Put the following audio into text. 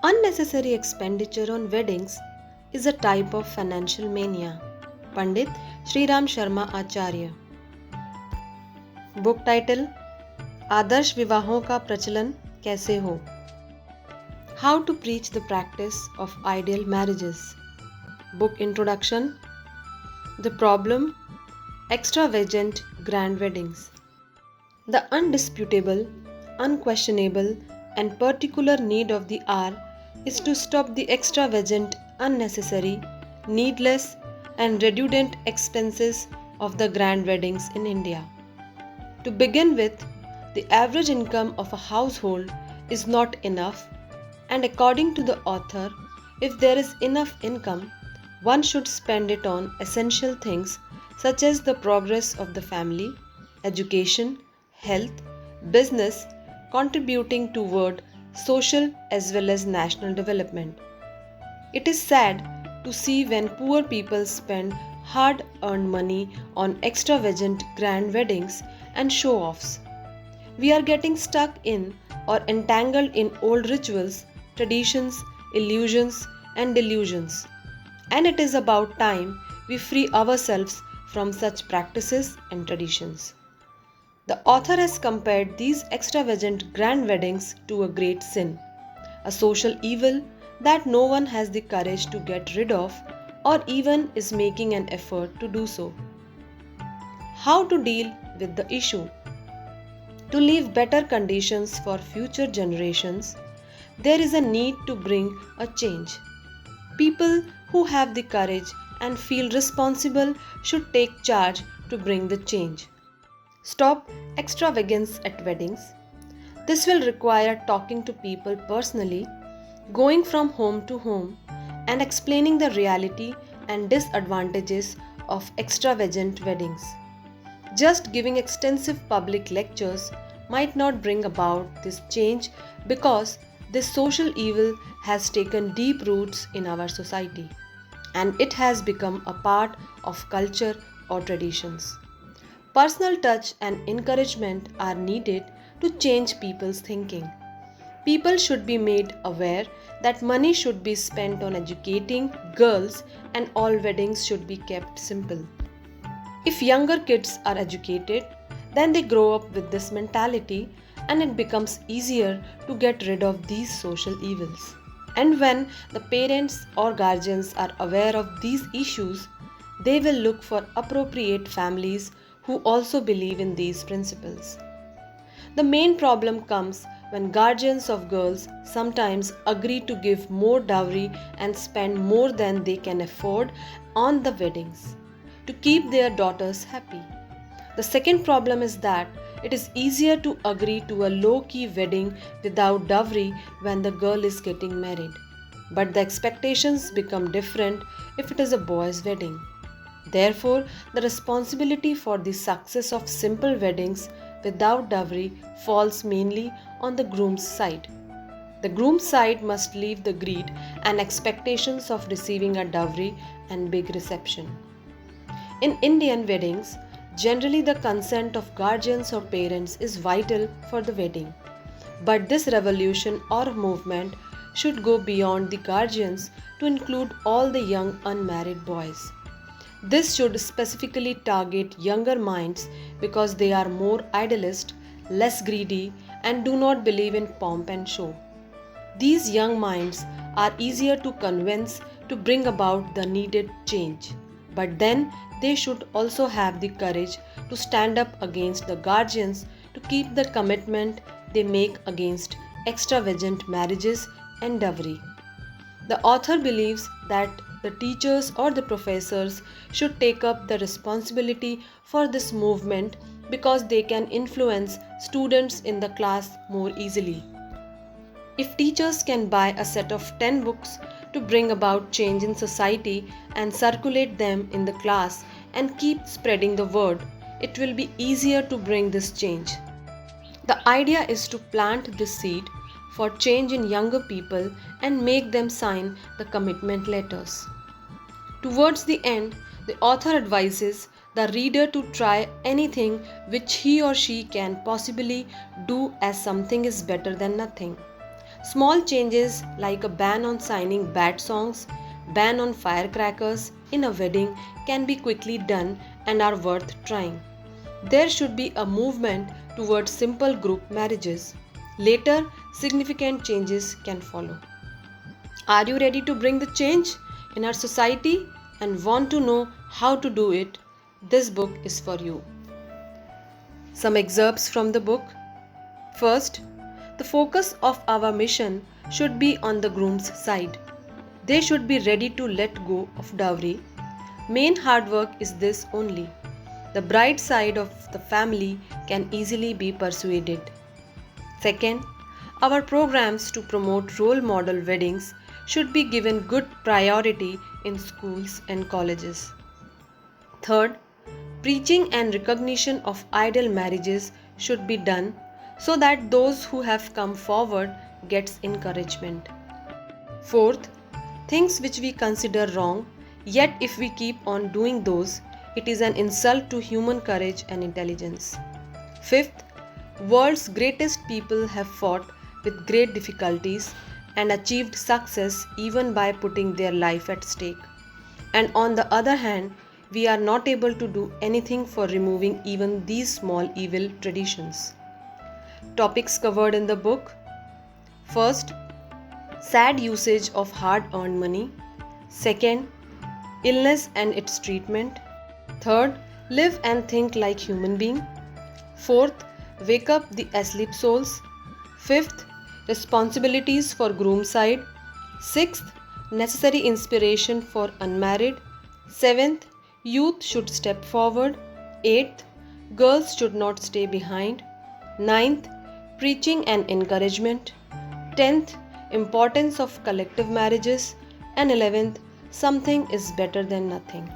Unnecessary expenditure on weddings is a type of financial mania. Pandit Shriram Sharma Acharya. Book title आदर्श विवाहों का प्रचलन कैसे हो. How to preach the practice of ideal marriages. Book introduction. The problem extravagant grand weddings. The undisputable, unquestionable, and particular need of the hour is to stop the extravagant, unnecessary, needless, and redundant expenses of the grand weddings in India. To begin with, the average income of a household is not enough, and according to the author, if there is enough income, one should spend it on essential things such as the progress of the family, education, health, business, contributing toward social as well as national development. It is sad to see when poor people spend hard-earned money on extravagant grand weddings and show-offs. We are getting stuck in or entangled in old rituals, traditions, illusions, and delusions. And it is about time we free ourselves from such practices and traditions. The author has compared these extravagant grand weddings to a great sin, a social evil that no one has the courage to get rid of or even is making an effort to do so. How to deal with the issue? To leave better conditions for future generations, there is a need to bring a change. People who have the courage and feel responsible should take charge to bring the change. Stop extravagance at weddings. This will require talking to people personally, going from home to home, and explaining the reality and disadvantages of extravagant weddings. Just giving extensive public lectures might not bring about this change because this social evil has taken deep roots in our society and it has become a part of culture or traditions. Personal touch and encouragement are needed to change people's thinking. People should be made aware that money should be spent on educating girls and all weddings should be kept simple. If younger kids are educated, then they grow up with this mentality and it becomes easier to get rid of these social evils. And when the parents or guardians are aware of these issues, they will look for appropriate families who also believe in these principles. The main problem comes when guardians of girls sometimes agree to give more dowry and spend more than they can afford on the weddings to keep their daughters happy. The second problem is that it is easier to agree to a low-key wedding without dowry when the girl is getting married. But the expectations become different if it is a boy's wedding. Therefore, the responsibility for the success of simple weddings without dowry falls mainly on the groom's side. The groom's side must leave the greed and expectations of receiving a dowry and big reception. In Indian weddings, generally the consent of guardians or parents is vital for the wedding. But this revolution or movement should go beyond the guardians to include all the young unmarried boys. This should specifically target younger minds because they are more idealist, less greedy, and do not believe in pomp and show. These young minds are easier to convince to bring about the needed change, but then they should also have the courage to stand up against the guardians to keep the commitment they make against extravagant marriages and dowry. The author believes that the teachers or the professors should take up the responsibility for this movement because they can influence students in the class more easily. If teachers can buy a set of 10 books to bring about change in society and circulate them in the class and keep spreading the word, it will be easier to bring this change. The idea is to plant this seed for change in younger people and make them sign the commitment letters. Towards the end, the author advises the reader to try anything which he or she can possibly do as something is better than nothing. Small changes like a ban on signing bad songs, ban on firecrackers in a wedding can be quickly done and are worth trying. There should be a movement towards simple group marriages. Later, significant changes can follow. Are you ready to bring the change in our society and want to know how to do it? This book is for you. Some excerpts from the book. First, the focus of our mission should be on the groom's side. They should be ready to let go of dowry. Main hard work is this only. The bride side of the family can easily be persuaded. Second, our programs to promote role model weddings should be given good priority in schools and colleges. Third, preaching and recognition of ideal marriages should be done so that those who have come forward gets encouragement. Fourth, things which we consider wrong, yet if we keep on doing those, it is an insult to human courage and intelligence. Fifth, world's greatest people have fought with great difficulties and achieved success even by putting their life at stake. And on the other hand, we are not able to do anything for removing even these small evil traditions. Topics covered in the book. First, sad usage of hard-earned money. Second, illness and its treatment. Third, live and think like human being. Fourth, wake up the asleep souls. Fifth, responsibilities for groom side. Sixth, necessary inspiration for unmarried. Seventh, youth should step forward. Eighth, girls should not stay behind. Ninth, preaching and encouragement. 10th, importance of collective marriages. And 11th, something is better than nothing.